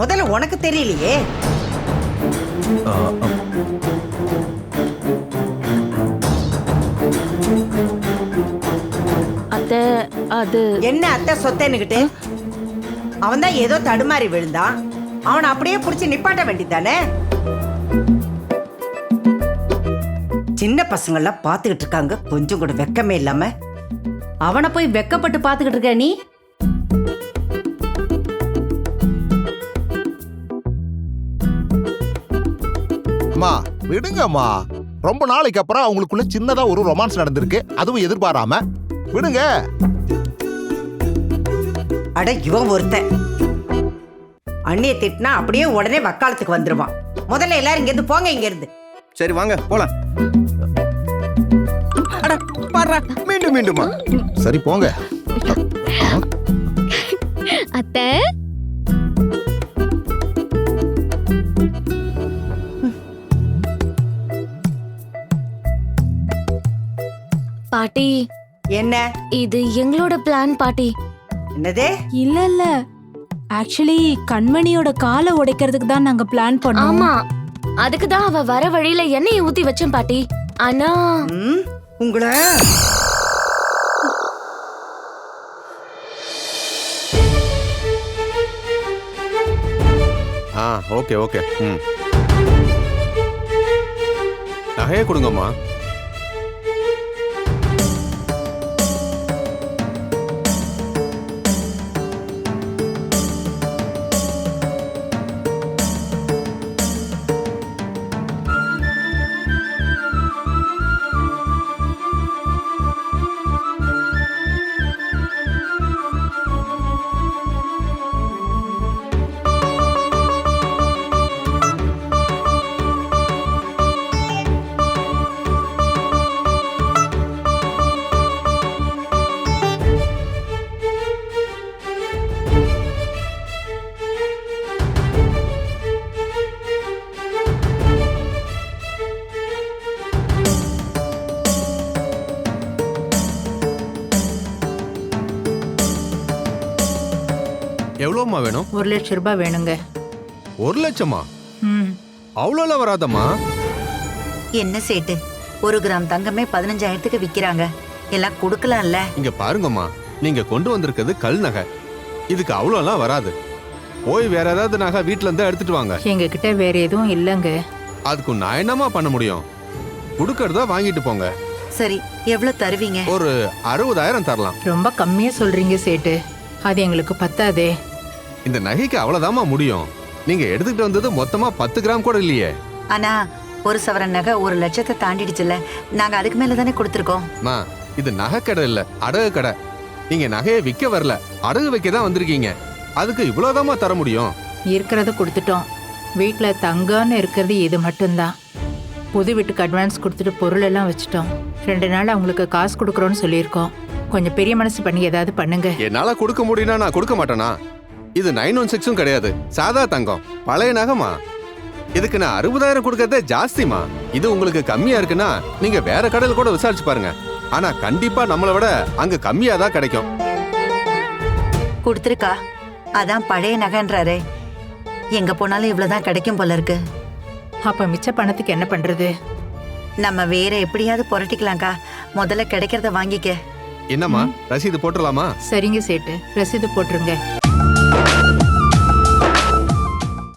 முதல்ல உனக்கு தெரியலையே. அத்தை, அது என்ன அத்தை சொத்தேன்னுகிட்டு? அவன் தான் ஏதோ தடுமாறி விழுந்தான். அவனை அப்படியே புடிச்சு நிப்பாட்ட வேண்டியதானே? சின்ன பசங்கள்லாம் பாத்துக்கிட்டு இருக்காங்க, கொஞ்சம் கூட வெக்கமே இல்லாம. அவனை போய் வெக்கப்பட்டு பாத்துக்கிட்டு இருக்க நீ? அம்மா விடுங்கம்மா. ரொம்ப நாளைக்கு அப்புறம் அவங்களுக்குள்ள சின்னதா ஒரு ரொமான்ஸ் நடந்திருக்கு, அதுவும் எதிர்பாராம. விடுங்க. அட இவன் ஒருத்தன் அண்ணிய திட்டினா அப்படியே உடனே வக்காலத்துக்கு வந்துருவான். முதல்ல எல்லாரும் இங்க இருந்து போங்க, இங்க இருந்து. சரி வாங்க போலாம். அட பாரு, மீண்டும் மீண்டுமா? சரி போங்க. அத்தை, பாட்டி என்ன இது எங்களோட பிளான் பாட்டி. என்னது? இல்ல இல்ல, ஆக்சுவலி கண்மணியோட காலை உடைக்கிறதுக்கு தான் நாங்க பிளான் பண்ணோம். ஆமா, அதுக்கு தான் அவ வர வழியில எண்ணெயை ஊத்தி வச்சேன் பாட்டி. ஆனா உங்களை ஓகே ஓகே. நகையே கொடுங்கம்மா. எவ்வளோம்மா வேணும்? 1 லட்சம் ரூபாய் வேணுங்க. 1 லட்சமா? அவ்வளோலாம் வராதம்மா. என்ன சேட்டு, 1 கிராம் தங்கமே 15,000க்கு விக்கிறாங்க. எல்லாம் கொடுக்கலாம்ல. இங்க பாருங்கம்மா, நீங்க கொண்டு வந்திருக்கிறது கல் நகை. இதுக்கு அவ்வளோலாம் வராது. போய் வேற ஏதாவது நகை வீட்டுல இருந்தா எடுத்துட்டு வாங்க. எங்க கிட்ட வேற எதுவும் இல்லங்க. அதுக்கு நான் என்னமா பண்ண முடியும்? கொடுக்கறதா வாங்கிட்டு போங்க. சரி, எவ்வளவு தருவீங்க? ஒரு 60,000 தரலாம். ரொம்ப கம்மியா சொல்றீங்க சேட்டு, அது எங்களுக்கு பத்தாதே. இந்த நகைக்கு அவ்வளவுதாம்மா முடியும். நீங்க எடுத்துக்கிட்டு வந்தது மொத்தமா 10 கிராம் கூட இல்லையே. ஆனா 1 சவரன் நகை 1 லட்சத்தை தாண்டிடுச்சுல. நாங்க அதுக்கு மேல தானே கொடுத்துருக்கோம். இது நகை கடை இல்ல, அடகு கடை. நீங்க நகையை விற்க வரல, அடகு வைக்க தான் வந்திருக்கீங்க. அதுக்கு இவ்வளவுதாம்மா தர முடியும். இருக்கிறத கொடுத்துட்டோம். வீட்டுல தங்கம்னு இருக்கிறது இது மட்டும்தான். புது வீட்டுக்கு அட்வான்ஸ் கொடுத்துட்டு பொருள் எல்லாம் வச்சுட்டோம். 2 நாள் அவங்களுக்கு காசு கொடுக்குறோன்னு சொல்லியிருக்கோம். கொஞ்சம் பெரிய மனசு பண்ணி ஏதாவது பண்ணுங்க. என்னால கொடுக்க முடியும்னா நான் கொடுக்க மாட்டேனா? இது 916 கிடையாது, சாதா தங்கம், பழைய நகைமா. இதுக்கு நான் 60,000 கொடுக்கறதே ஜாஸ்திமா. இது உங்களுக்கு கம்மியா இருக்குன்னா நீங்க வேற கடையில் கூட விசாரிச்சு பாருங்க. ஆனா கண்டிப்பா நம்மளை விட அங்க கம்மியா தான் கிடைக்கும். கொடுத்துருக்கா, அதான் பழைய நகைன்றாரே. எங்க போனாலும் இவ்வளவுதான் கிடைக்கும் போல இருக்கு. அப்ப மிச்ச பணத்துக்கு என்ன பண்றது? நம்ம வேற எப்படியாவது புரட்டிக்கலாம்க்கா. முதல்ல கிடைக்கிறத வாங்கிக்க. என்னம்மா, ரசீது போட்டுடலாமா? சரிங்க சேட்டு, ரசீது போட்டுருங்க.